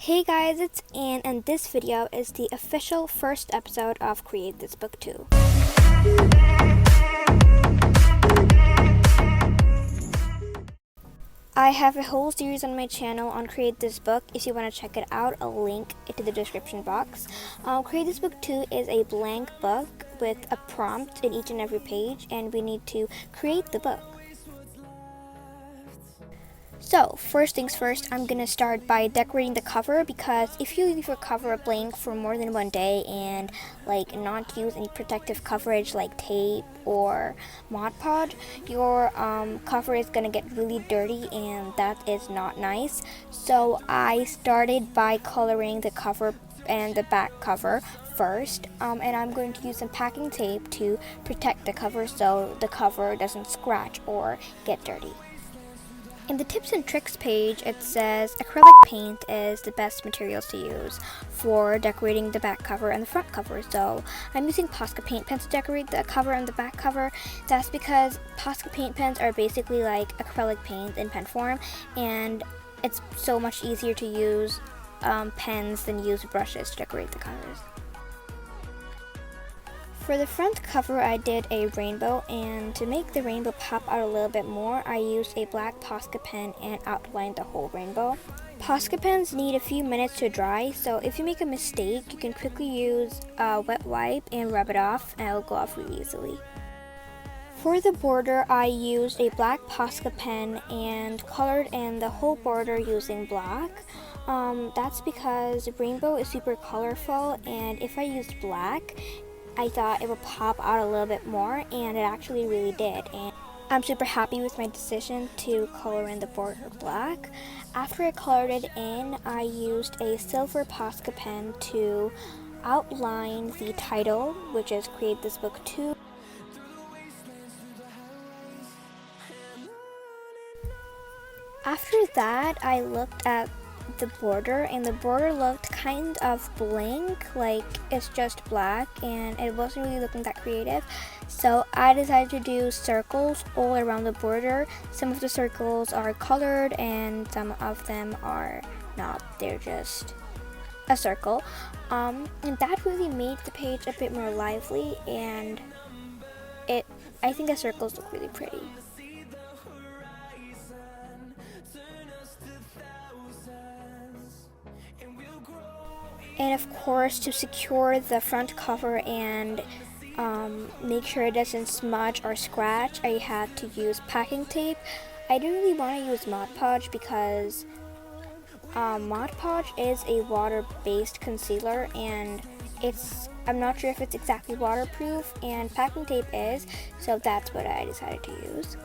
Hey guys, it's Anne, and this video is the official first episode of Create This Book 2. I have a whole series on my channel on Create This Book. If you want to check it out, I'll link it to the description box. Create This Book 2 is a blank book with a prompt in each and every page, and we need to create the book. So, first things first, I'm going to start by decorating the cover, because if you leave your cover blank for more than one day and not use any protective coverage like tape or Mod Podge, your cover is going to get really dirty, and that is not nice. So I started by coloring the cover and the back cover first, and I'm going to use some packing tape to protect the cover so the cover doesn't scratch or get dirty. In the tips and tricks page, it says acrylic paint is the best materials to use for decorating the back cover and the front cover. So I'm using Posca paint pens to decorate the cover and the back cover. That's because Posca paint pens are basically like acrylic paint in pen form, and it's so much easier to use pens than use brushes to decorate the covers. For the front cover, I did a rainbow, and to make the rainbow pop out a little bit more, I used a black Posca pen and outlined the whole rainbow. Posca pens need a few minutes to dry, so if you make a mistake, you can quickly use a wet wipe and rub it off, and it'll go off really easily. For the border, I used a black Posca pen and colored in the whole border using black. That's because rainbow is super colorful, and if I used black, I thought it would pop out a little bit more, and it actually really did. And I'm super happy with my decision to color in the border black. After I colored it in, I used a silver Posca pen to outline the title, which is Create This Book 2. After that, I looked at the border, and the border looked kind of blank, like it's just black, and it wasn't really looking that creative. So I decided to do circles all around the border. Some of the circles are colored and some of them are not. They're just a circle, and that really made the page a bit more lively, and I think the circles look really pretty. And of course, to secure the front cover and make sure it doesn't smudge or scratch, I had to use packing tape. I didn't really want to use Mod Podge because Mod Podge is a water-based concealer, and I'm not sure if it's exactly waterproof, and packing tape is, so that's what I decided to use.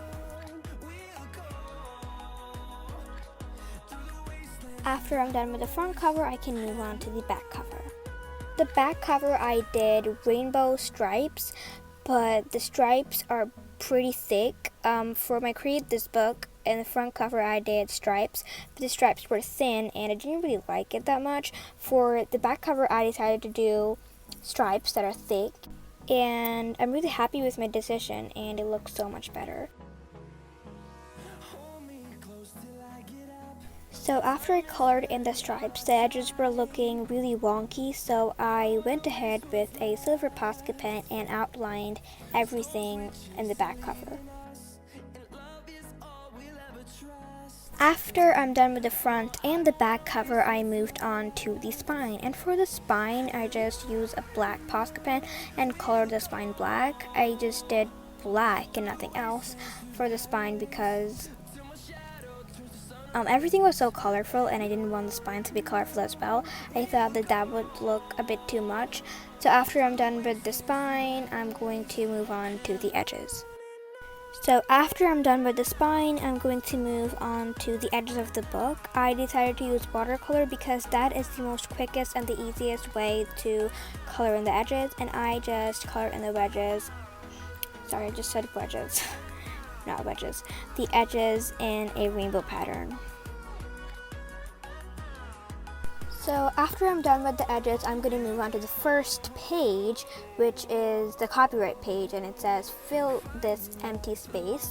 After I'm done with the front cover, I can move on to the back cover. The back cover, I did rainbow stripes, but the stripes are pretty thick. For my Create This Book, in the front cover, I did stripes, but the stripes were thin, and I didn't really like it that much. For the back cover, I decided to do stripes that are thick, and I'm really happy with my decision, and it looks so much better. So after I colored in the stripes, the edges were looking really wonky, so I went ahead with a silver Posca pen and outlined everything in the back cover. After I'm done with the front and the back cover, I moved on to the spine. And for the spine, I just used a black Posca pen and colored the spine black. I just did black and nothing else for the spine because everything was so colorful, and I didn't want the spine to be colorful as well. I thought that would look a bit too much. So after I'm done with the spine, I'm going to move on to the edges. So after I'm done with the spine, I'm going to move on to the edges of the book. I decided to use watercolor because that is the most quickest and the easiest way to color in the edges, and I just colored in the wedges. Sorry, I just said wedges. Not wedges, the edges in a rainbow pattern. So after I'm done with the edges, I'm going to move on to the first page, which is the copyright page, and it says fill this empty space.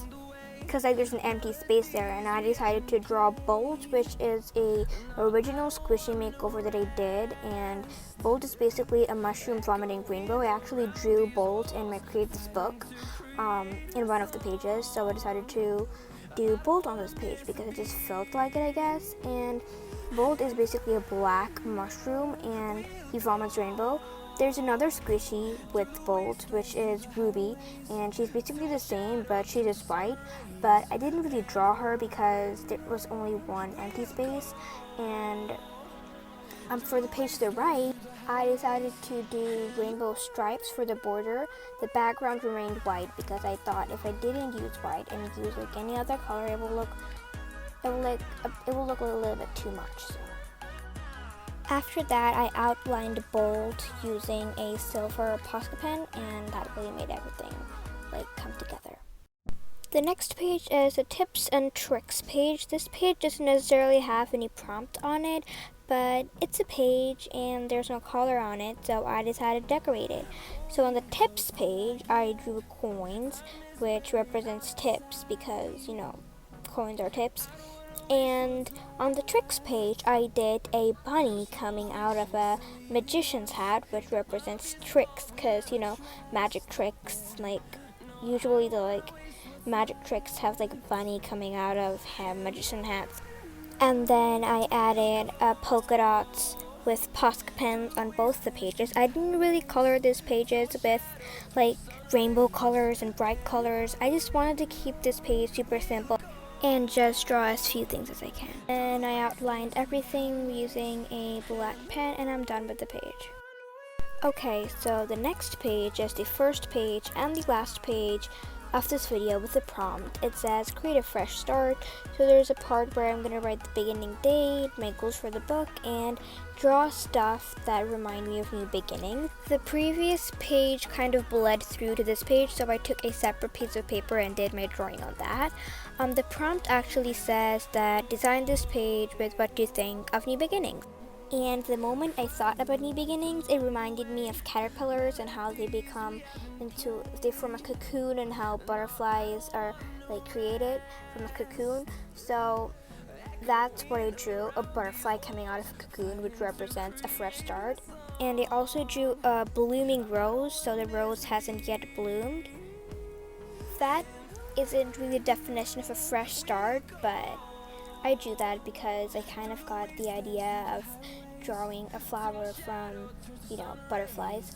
because like there's an empty space there, and I decided to draw Bolt, which is a original squishy makeover that I did. And Bolt is basically a mushroom vomiting rainbow. I actually drew Bolt in my Create This book in one of the pages, so I decided to do Bolt on this page because it just felt like it, I guess. And Bolt is basically a black mushroom and he vomits rainbow. There's another squishy with Bolt, which is Ruby, and she's basically the same, but she's just white. But I didn't really draw her because there was only one empty space. And for the page to the right, I decided to do rainbow stripes for the border. The background remained white because I thought if I didn't use white and use like any other color, it will look a little bit too much. So. After that, I outlined Bolt using a silver Posca pen, and that really made everything like come together. The next page is the tips and tricks page. This page doesn't necessarily have any prompt on it, but it's a page and there's no color on it, so I decided to decorate it. So on the tips page, I drew coins, which represents tips because, you know, coins are tips. And on the tricks page, I did a bunny coming out of a magician's hat, which represents tricks, because, you know, magic tricks, like, usually the, like, magic tricks have, like, a bunny coming out of magician hats. And then I added polka dots with Posca pens on both the pages. I didn't really color these pages with, like, rainbow colors and bright colors. I just wanted to keep this page super simple and just draw as few things as I can. And I outlined everything using a black pen, and I'm done with the page. Okay, so the next page is the first page and the last page of this video with the prompt. It says create a fresh start. So there's a part where I'm going to write the beginning date, my goals for the book, and draw stuff that remind me of new beginnings. The previous page kind of bled through to this page, so I took a separate piece of paper and did my drawing on that. The prompt actually says that design this page with what you think of new beginnings. And the moment I thought about new beginnings, it reminded me of caterpillars and how they form a cocoon, and how butterflies are like created from a cocoon. So that's what I drew, a butterfly coming out of a cocoon, which represents a fresh start. And I also drew a blooming rose, so the rose hasn't yet bloomed. That isn't really the definition of a fresh start, but I drew that because I kind of got the idea of drawing a flower from, you know, butterflies.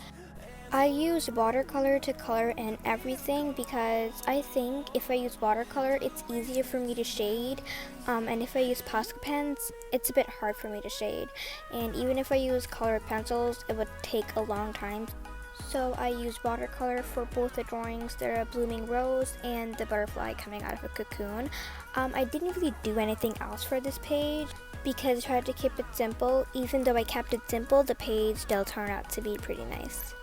I use watercolor to color in everything because I think if I use watercolor, it's easier for me to shade, and if I use Posca pens, it's a bit hard for me to shade. And even if I use colored pencils, it would take a long time. So I use watercolor for both the drawings, the blooming rose and the butterfly coming out of a cocoon. I didn't really do anything else for this page because I tried to keep it simple. Even though I kept it simple, the page still turned out to be pretty nice.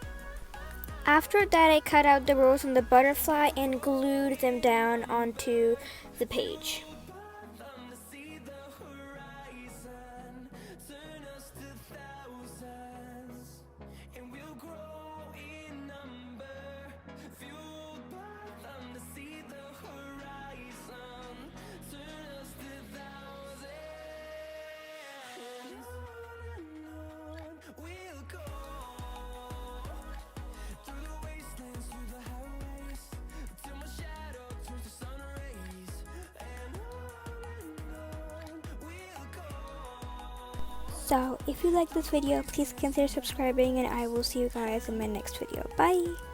After that, I cut out the rose and the butterfly and glued them down onto the page. So if you like this video, please consider subscribing, and I will see you guys in my next video. Bye!